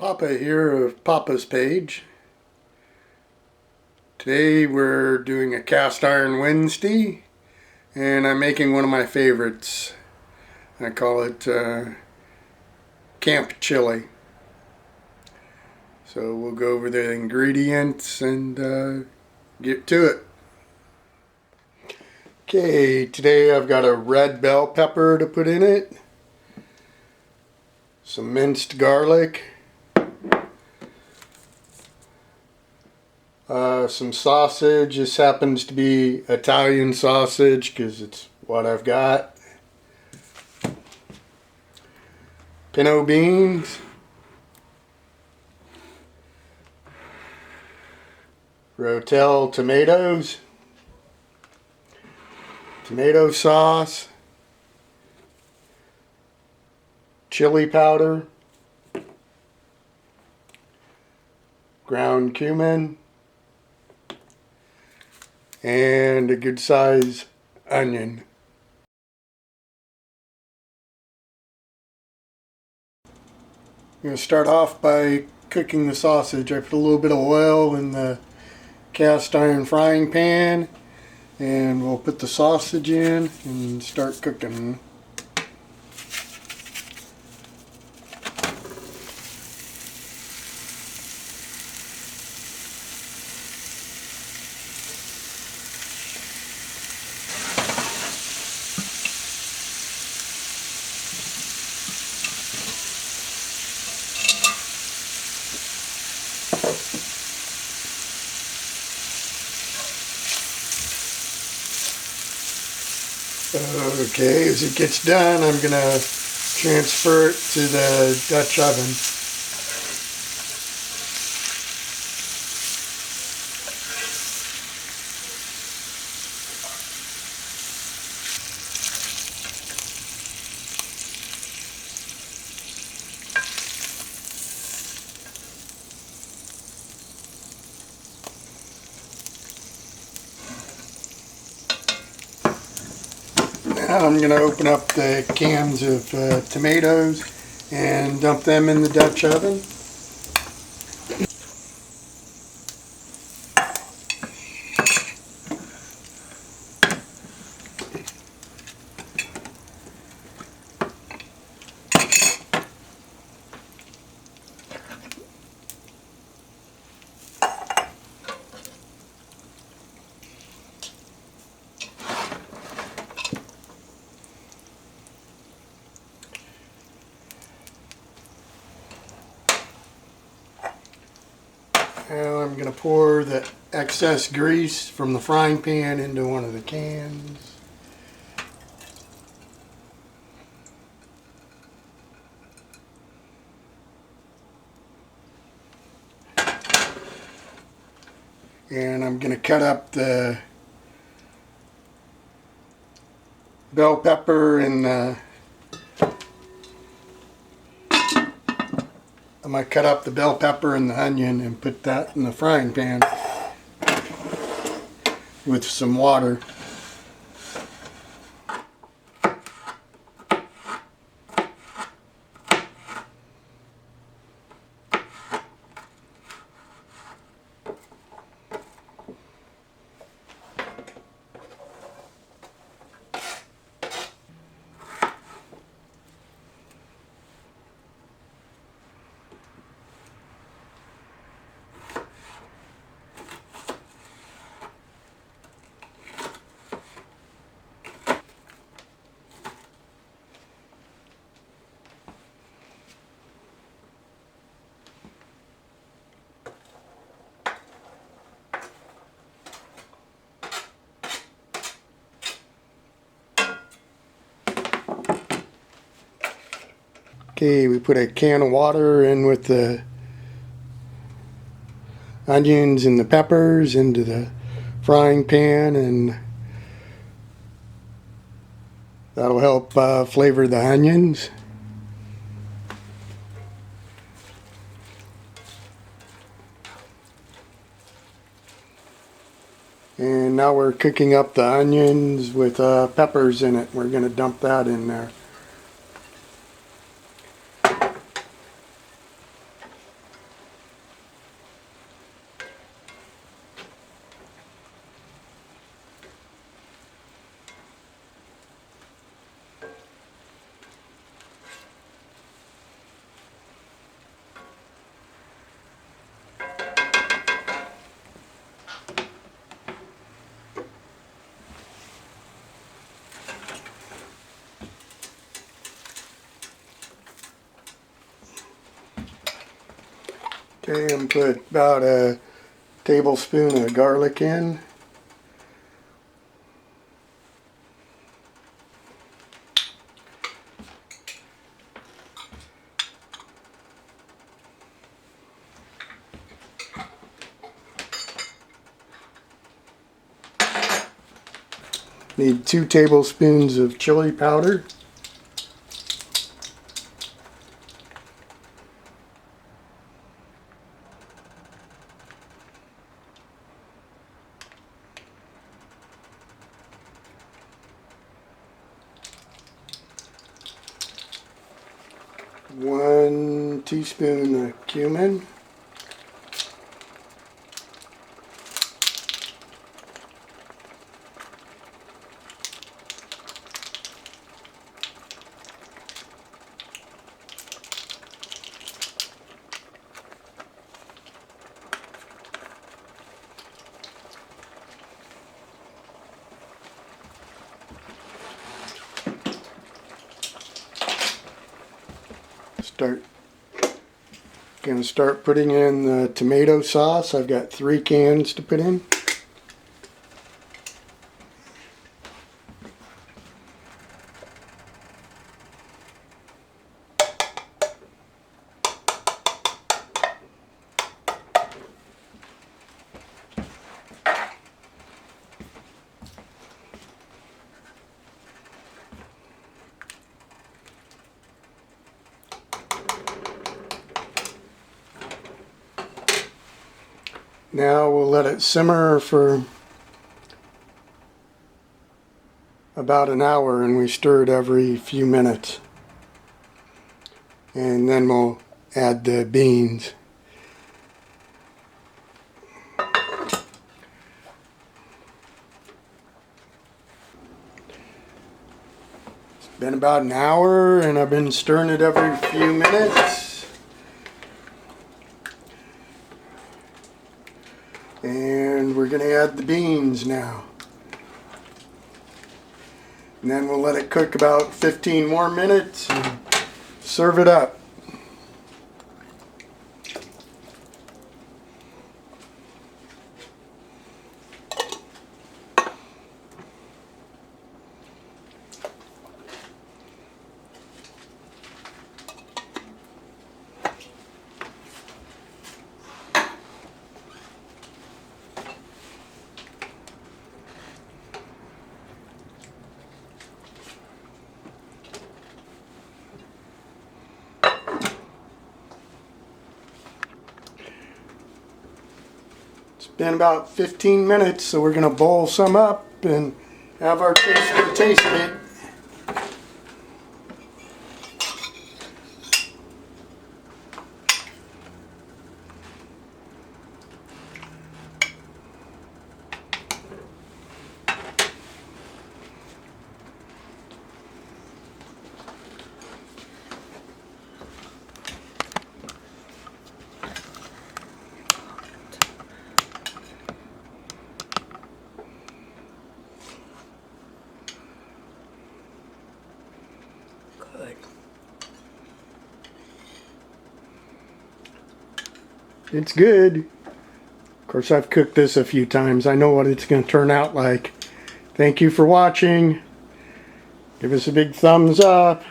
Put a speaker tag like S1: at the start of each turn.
S1: Papa here of PaPa's page. Today we're doing a cast iron Wednesday, and I'm making one of my favorites. I call it camp chili. So we'll go over the ingredients and get to it. Okay, today I've got a red bell pepper to put in it, some minced garlic, some sausage. This happens to be Italian sausage because it's what I've got. Pinto beans, Rol-tel tomatoes, tomato sauce, chili powder, ground cumin, and a good size onion. I'm going to start off by cooking the sausage. I put a little bit of oil in the cast iron frying pan, and we'll put the sausage in and start cooking. Okay, as it gets done, I'm going to transfer it to the Dutch oven. Now I'm going to open up the cans of tomatoes and dump them in the Dutch oven. Now I'm going to pour the excess grease from the frying pan into one of the cans. And I'm going to cut up the bell pepper and I'm going to cut up the bell pepper and the onion and put that in the frying pan with some water. Okay, we put a can of water in with the onions and the peppers into the frying pan, and that'll help flavor the onions. And now we're cooking up the onions with peppers in it. We're going to dump that in there. Okay, and put about a tablespoon of garlic in. Need 2 tablespoons of chili powder. One teaspoon of cumin. Gonna start putting in the tomato sauce. I've got 3 cans to put in. Now we'll let it simmer for about an hour, and we stir it every few minutes. And then we'll add the beans. It's been about an hour, and I've been stirring it every few minutes. And we're going to add the beans now. And then we'll let it cook about 15 more minutes and serve it up. It's been about 15 minutes, so we're going to boil some up and have our taster taste it. It's good. Of course, I've cooked this a few times. I know what it's going to turn out like. Thank you for watching. Give us a big thumbs up.